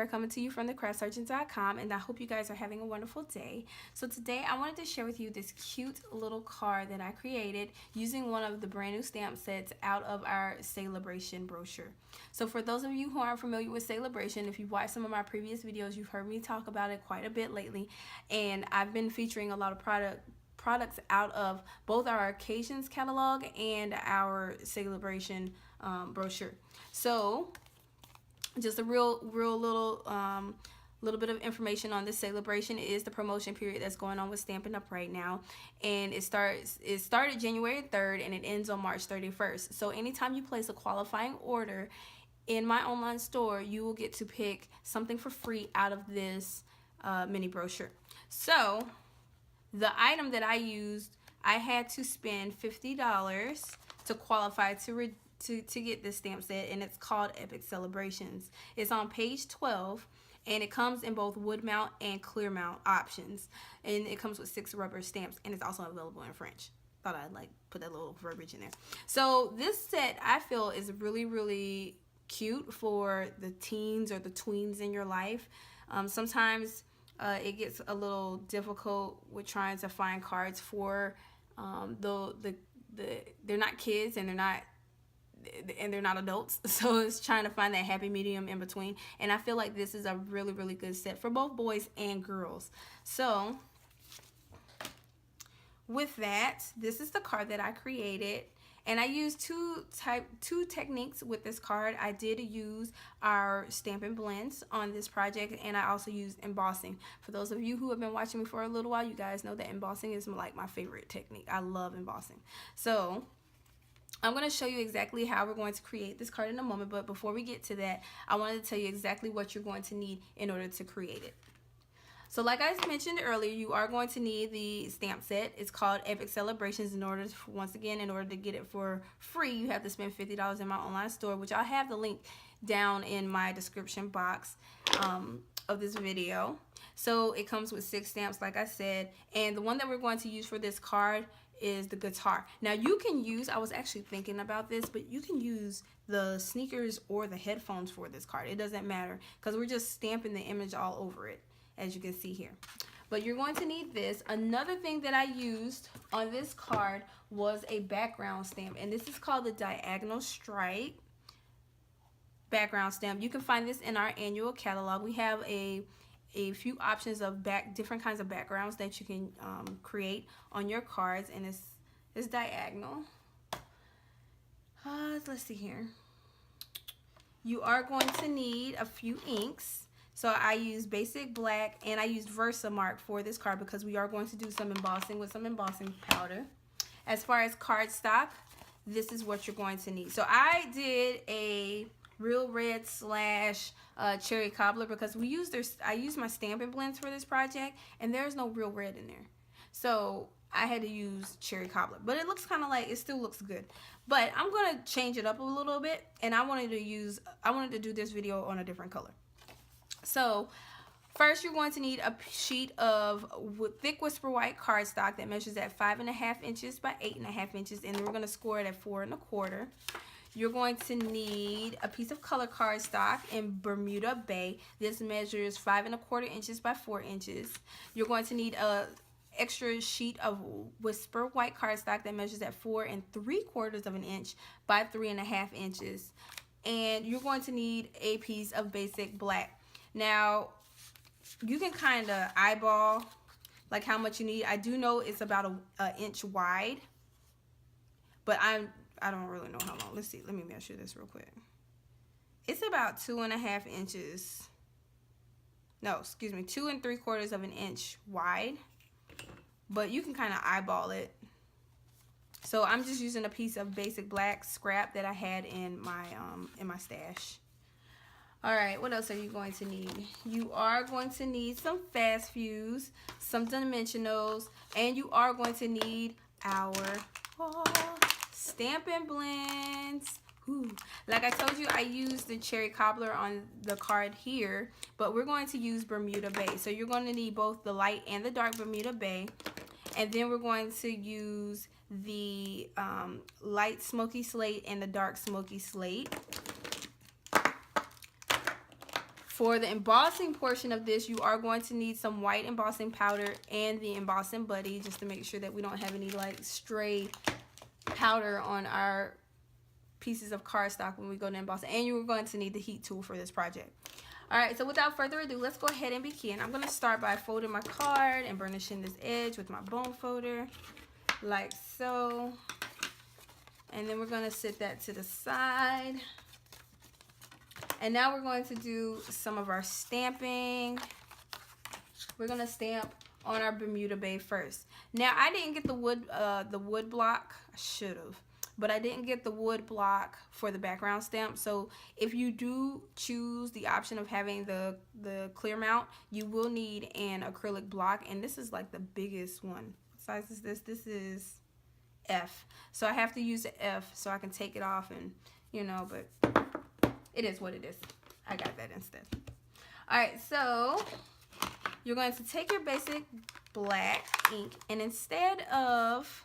Sarah coming to you from thecraftsurgeon.com, and I hope you guys are having a wonderful day. So today I wanted to share with you this cute little card that I created using one of the brand new stamp sets out of our sale-a-bration brochure. So for those of you who aren't familiar with sale-a-bration, if you've watched some of my previous videos, you've heard me talk about it quite a bit lately, and I've been featuring a lot of products out of both our occasions catalog and our sale-a-bration brochure. So just a real little bit of information on this sale-a-bration is the promotion period that's going on with Stampin' Up right now, and it started January 3rd and it ends on March 31st. So anytime you place a qualifying order in my online store, you will get to pick something for free out of this mini brochure. So the item that I used, I had to spend $50 to qualify to get this stamp set, and it's called Epic Celebrations. It's on page 12, and it comes in both wood mount and clear mount options, and it comes with 6 rubber stamps, and it's also available in French. Thought I'd put that little verbiage in there. So this set I feel is really cute for the teens or the tweens in your life. Sometimes it gets a little difficult with trying to find cards for they're not kids and they're not adults, so it's trying to find that happy medium in between, and I feel like this is a really good set for both boys and girls. So with that, this is the card that I created, and I used two techniques with this card. I did use our Stampin' Blends on this project, and I also used embossing. For those of you who have been watching me for a little while, you guys know that embossing is like my favorite technique. I love embossing. So I'm going to show you exactly how we're going to create this card in a moment, but before we get to that, I wanted to tell you exactly what you're going to need in order to create it. So like I mentioned earlier, you are going to need the stamp set. It's called Epic Celebrations. In order to get it for free, you have to spend $50 in my online store, which I'll have the link down in my description box of this video. So it comes with 6 stamps, like I said, and the one that we're going to use for this card is the guitar. Now you can use, I was actually thinking about this, but you can use the sneakers or the headphones for this card. It doesn't matter because we're just stamping the image all over it, as you can see here. But you're going to need this. Another thing that I used on this card was a background stamp, and this is called the Diagonal Stripe background stamp. You can find this in our annual catalog. We have a few options of different kinds of backgrounds that you can create on your cards, and it's diagonal. Let's see here. You are going to need a few inks. So I used basic black, and I used Versamark for this card because we are going to do some embossing with some embossing powder. As far as cardstock, this is what you're going to need. So I did a Real Red / Cherry Cobbler because I used my Stampin' Blends for this project, and there's no Real Red in there. So I had to use Cherry Cobbler, but it looks kind of like, it still looks good. But I'm going to change it up a little bit, and I wanted to do this video on a different color. So first, you're going to need a sheet of thick Whisper White cardstock that measures at 5.5 inches by 8.5 inches, and then we're going to score it at 4 1/4. You're going to need a piece of color cardstock in Bermuda Bay. This measures 5 1/4 inches by 4 inches. You're going to need a extra sheet of Whisper White cardstock that measures at 4 3/4 inch by 3.5 inches. And you're going to need a piece of basic black. Now, you can kind of eyeball like how much you need. I do know it's about an inch wide, but I don't really know how long. Let's see. Let me measure this real quick. It's about 2.5 inches. No, excuse me, 2 3/4 inch wide. But you can kind of eyeball it. So I'm just using a piece of basic black scrap that I had in my stash. All right, what else are you going to need? You are going to need some fast fuse, some dimensionals, and you are going to need our Stampin' Blends. Ooh. Like I told you, I used the Cherry Cobbler on the card here, but we're going to use Bermuda Bay. So you're going to need both the light and the dark Bermuda Bay. And then we're going to use the light Smoky Slate and the dark Smoky Slate. For the embossing portion of this, you are going to need some white embossing powder and the embossing buddy, just to make sure that we don't have any like stray powder on our pieces of cardstock when we go to emboss. And you are going to need the heat tool for this project. Alright, so without further ado, let's go ahead and begin. I'm going to start by folding my card and burnishing this edge with my bone folder, like so. And then we're going to set that to the side. And now we're going to do some of our stamping. We're going to stamp on our Bermuda Bay first. Now, I didn't get the wood block. I should have. But I didn't get the wood block for the background stamp. So if you do choose the option of having the clear mount, you will need an acrylic block. And this is like the biggest one. What size is this? This is F. So I have to use the F so I can take it off and, you know, but it is what it is. I got that instead. Alright, so you're going to take your basic black ink, and instead of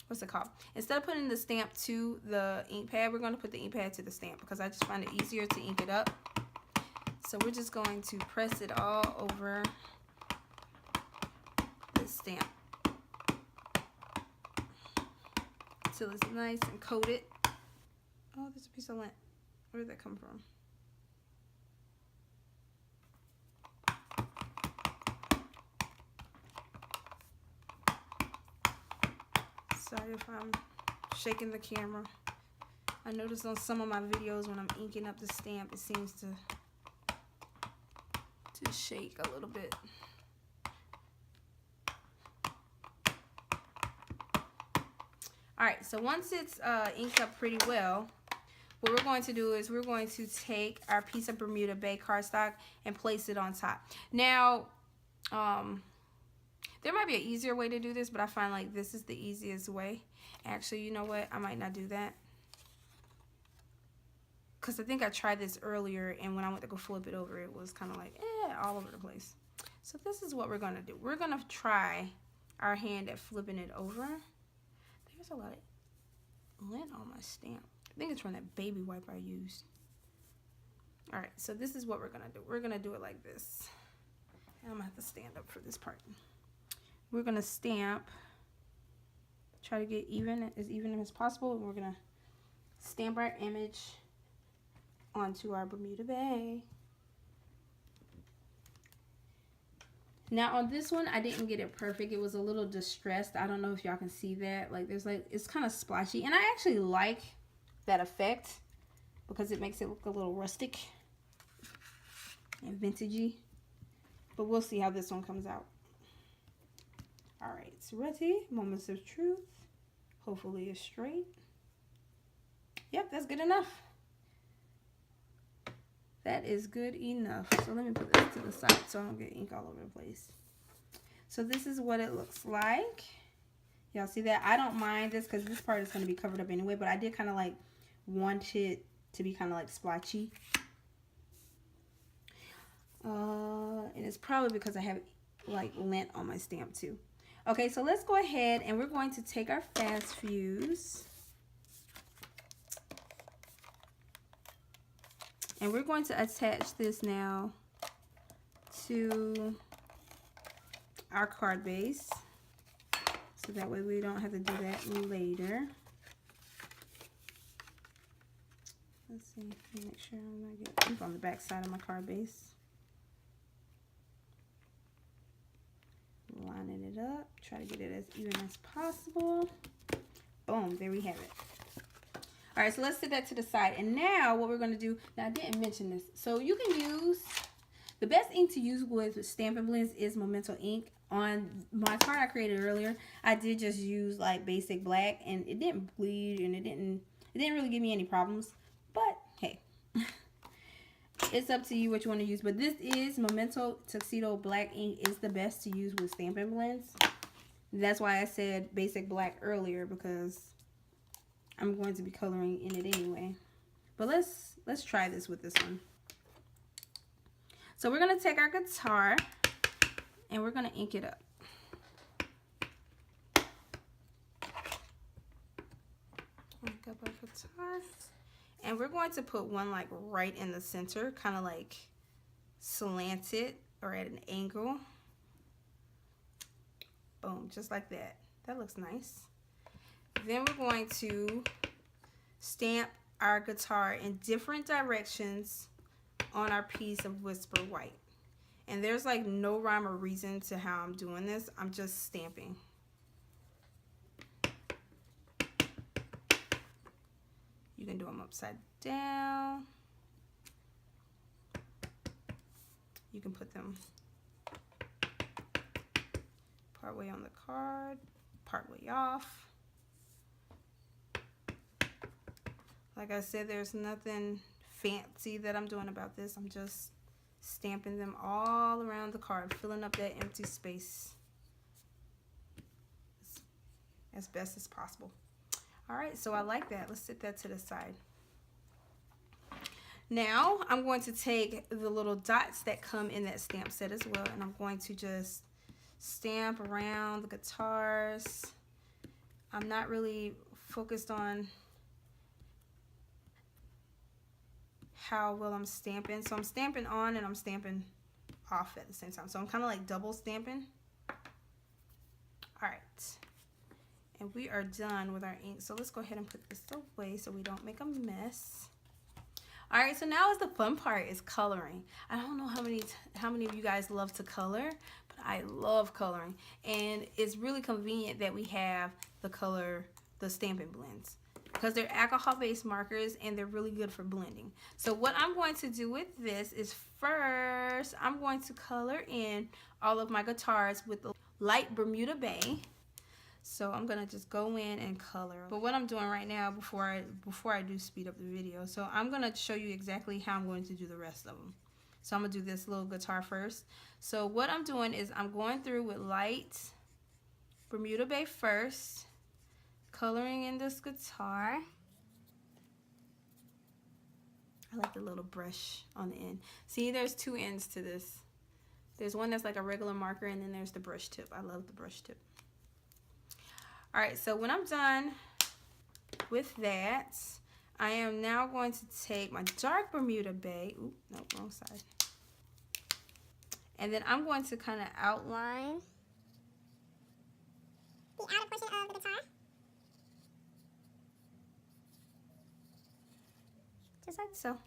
what's it called? Instead of putting the stamp to the ink pad, we're going to put the ink pad to the stamp because I just find it easier to ink it up. So we're just going to press it all over the stamp until it's nice and coated. Oh, there's a piece of lint. Where did that come from? Sorry if I'm shaking the camera. I noticed on some of my videos when I'm inking up the stamp, it seems to shake a little bit. Alright, so once it's inked up pretty well, what we're going to do is we're going to take our piece of Bermuda Bay cardstock and place it on top. Now, there might be an easier way to do this, but I find like this is the easiest way. Actually, you know what? I might not do that. Because I think I tried this earlier, and when I went to go flip it over, it was kind of like, all over the place. So this is what we're going to do. We're going to try our hand at flipping it over. There's a lot of lint on my stamp. I think it's from that baby wipe I used. Alright, so this is what we're going to do. We're going to do it like this. And I'm going to have to stand up for this part. We're going to stamp, try to get even as possible. And we're going to stamp our image onto our Bermuda Bay. Now on this one, I didn't get it perfect. It was a little distressed. I don't know if y'all can see that. Like there's like, it's kind of splotchy. And I actually like that effect because it makes it look a little rustic and vintagey. But we'll see how this one comes out. Alright, it's ready. Moments of truth. Hopefully it's straight. Yep, that's good enough. That is good enough. So let me put this to the side so I don't get ink all over the place. So this is what it looks like. Y'all see that? I don't mind this because this part is going to be covered up anyway, but I did kind of like want it to be kind of like splotchy. And it's probably because I have like lint on my stamp too. Okay, so let's go ahead and we're going to take our fast fuse. And we're going to attach this now to our card base. So that way we don't have to do that later. Let's see, make sure I'm not getting ink on the back side of my card base. Lining it up, try to get it as even as possible. Boom, there we have it. All right, so let's set that to the side. And now what we're going to do, now I didn't mention this. So you can use, the best ink to use with Stampin' Blends is Memento ink. On my card I created earlier, I did just use like basic black and it didn't bleed and it didn't really give me any problems. But hey, it's up to you what you want to use. But this is Memento Tuxedo Black ink is the best to use with Stampin' Blends. That's why I said basic black earlier, because I'm going to be coloring in it anyway. But let's try this with this one. So we're going to take our guitar and we're going to ink it up. Ink up our guitar. And we're going to put one like right in the center, kind of like slanted or at an angle. Boom, just like that. That looks nice. Then we're going to stamp our guitar in different directions on our piece of Whisper White. And there's like no rhyme or reason to how I'm doing this. I'm just stamping. You can do them upside down. You can put them part way on the card, part way off. Like I said, there's nothing fancy that I'm doing about this. I'm just stamping them all around the card, filling up that empty space as best as possible. All right, so I like that. Let's set that to the side. Now I'm going to take the little dots that come in that stamp set as well, and I'm going to just stamp around the guitars. I'm not really focused on how well I'm stamping. So I'm stamping on and I'm stamping off at the same time. So I'm kind of like double stamping. All right. And we are done with our ink. So let's go ahead and put this away so we don't make a mess. All right, so now is the fun part, is coloring. I don't know how many of you guys love to color, but I love coloring. And it's really convenient that we have the Stampin' blends, because they're alcohol-based markers and they're really good for blending. So what I'm going to do with this is, first I'm going to color in all of my guitars with the light Bermuda Bay. So I'm gonna just go in and color. But what I'm doing right now, before I do speed up the video, so I'm gonna show you exactly how I'm going to do the rest of them. So I'm gonna do this little guitar first. So what I'm doing is I'm going through with light Bermuda Bay first, coloring in this guitar. I like the little brush on the end. See, there's two ends to this. There's one that's like a regular marker, and then there's the brush tip. I love the brush tip. All right, so when I'm done with that, I am now going to take my dark Bermuda Bay. Ooh, no, wrong side. And then I'm going to kind of outline the outer portion of the guitar. Just like so.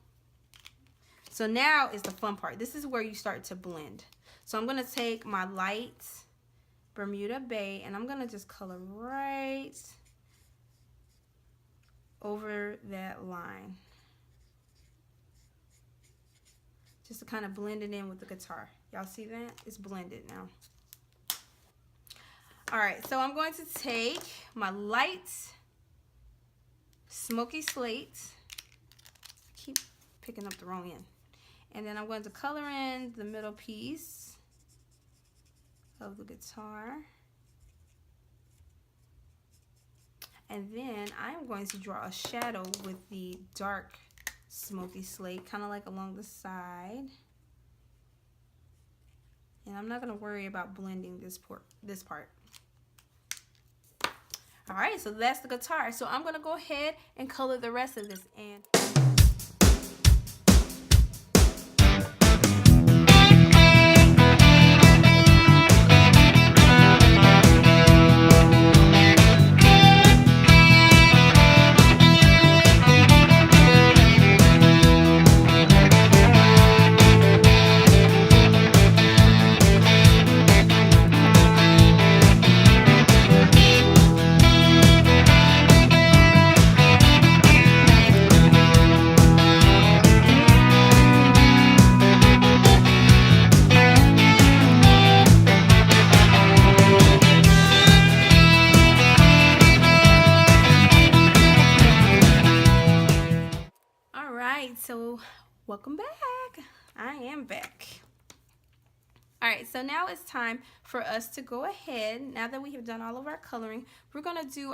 So now is the fun part. This is where you start to blend. So I'm going to take my light Bermuda Bay and I'm going to just color right over that line. Just to kind of blend it in with the guitar. Y'all see that? It's blended now. All right, so I'm going to take my light Smoky Slate. Keep picking up the wrong end. And then I'm going to color in the middle piece of the guitar. And then I'm going to draw a shadow with the dark Smoky Slate, kind of like along the side. And I'm not going to worry about blending this part. All right, so that's the guitar. So I'm going to go ahead and color the rest of this in. So welcome back. I am back. All right, so now it's time for us to go ahead. Now that we have done all of our coloring, we're going to do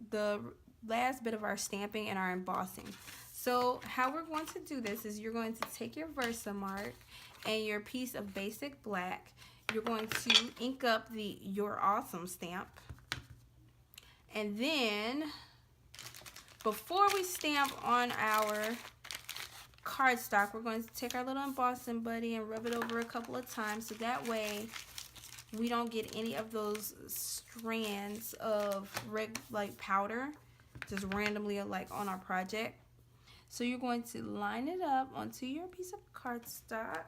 the last bit of our stamping and our embossing. So how we're going to do this is you're going to take your Versamark and your piece of basic black. You're going to ink up the You're Awesome stamp. And then before we stamp on our cardstock, we're going to take our little embossing buddy and rub it over a couple of times so that way we don't get any of those strands of like powder just randomly like on our project. So you're going to line it up onto your piece of cardstock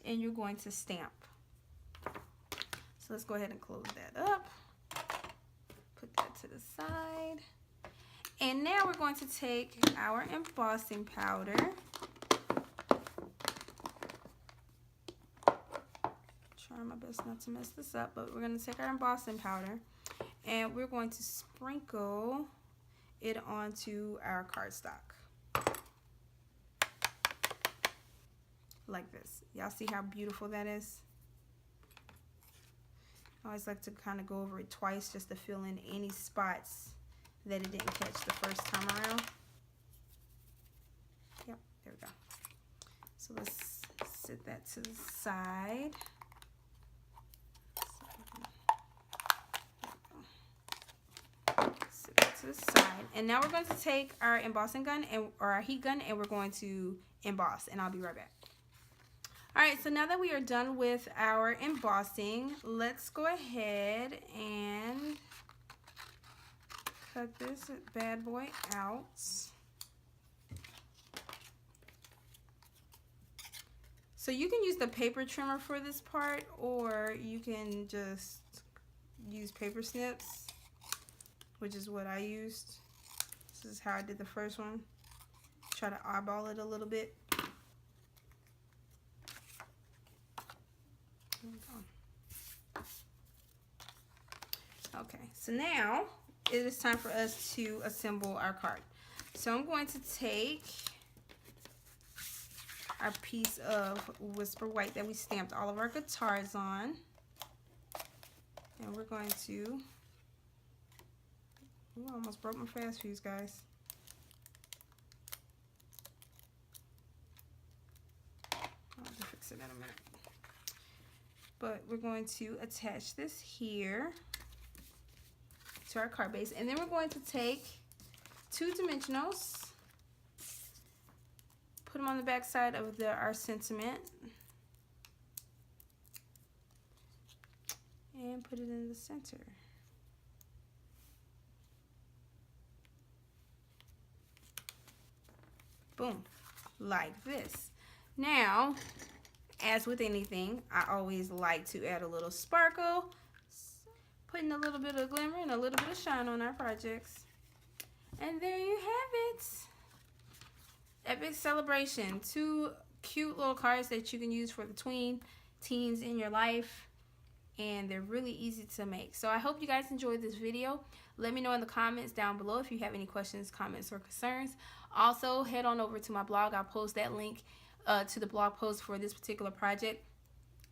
and you're going to stamp. So let's go ahead and close that up. Put that to the side. And now we're going to take our embossing powder. Trying my best not to mess this up, but we're going to take our embossing powder and we're going to sprinkle it onto our cardstock. Like this. Y'all see how beautiful that is? I always like to kind of go over it twice just to fill in any spots that it didn't catch the first time around. Yep, there we go. So let's set that to the side. Set that to the side. And now we're going to take our embossing gun or our heat gun and we're going to emboss, and I'll be right back. Alright, so now that we are done with our embossing, let's go ahead and cut this bad boy out. So you can use the paper trimmer for this part, or you can just use paper snips, which is what I used. This is how I did the first one. Try to eyeball it a little bit. Okay, so now it is time for us to assemble our card. So I'm going to take our piece of Whisper White that we stamped all of our guitars on, and we're going to, ooh, I almost broke my fast fuse, guys. I'll have to fix it in a minute. But we're going to attach this here to our card base, and then we're going to take 2 dimensionals, put them on the back side of our sentiment, and put it in the center. Boom, like this. Now, as with anything, I always like to add a little sparkle, putting a little bit of glimmer and a little bit of shine on our projects. And there you have it. Epic Celebration. 2 cute little cards that you can use for the tween teens in your life. And they're really easy to make. So I hope you guys enjoyed this video. Let me know in the comments down below if you have any questions, comments, or concerns. Also, head on over to my blog. I'll post that link to the blog post for this particular project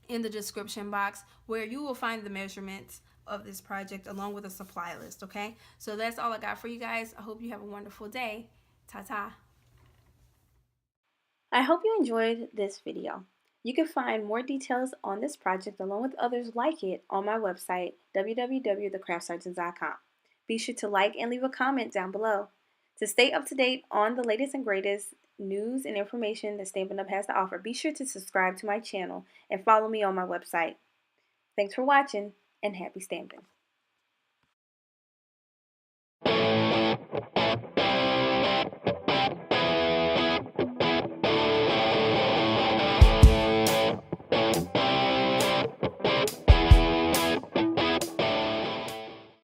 in the description box, where you will find the measurements of this project along with a supply list. Okay, so that's all I got for you guys. I hope you have a wonderful day. Ta-ta. I hope you enjoyed this video. You can find more details on this project along with others like it on my website, www.thecraftsurgeons.com. Be sure to like and leave a comment down below. To stay up to date on the latest and greatest news and information that Stampin' Up! Has to offer, be sure to subscribe to my channel and follow me on my website. Thanks for watching, and happy stamping!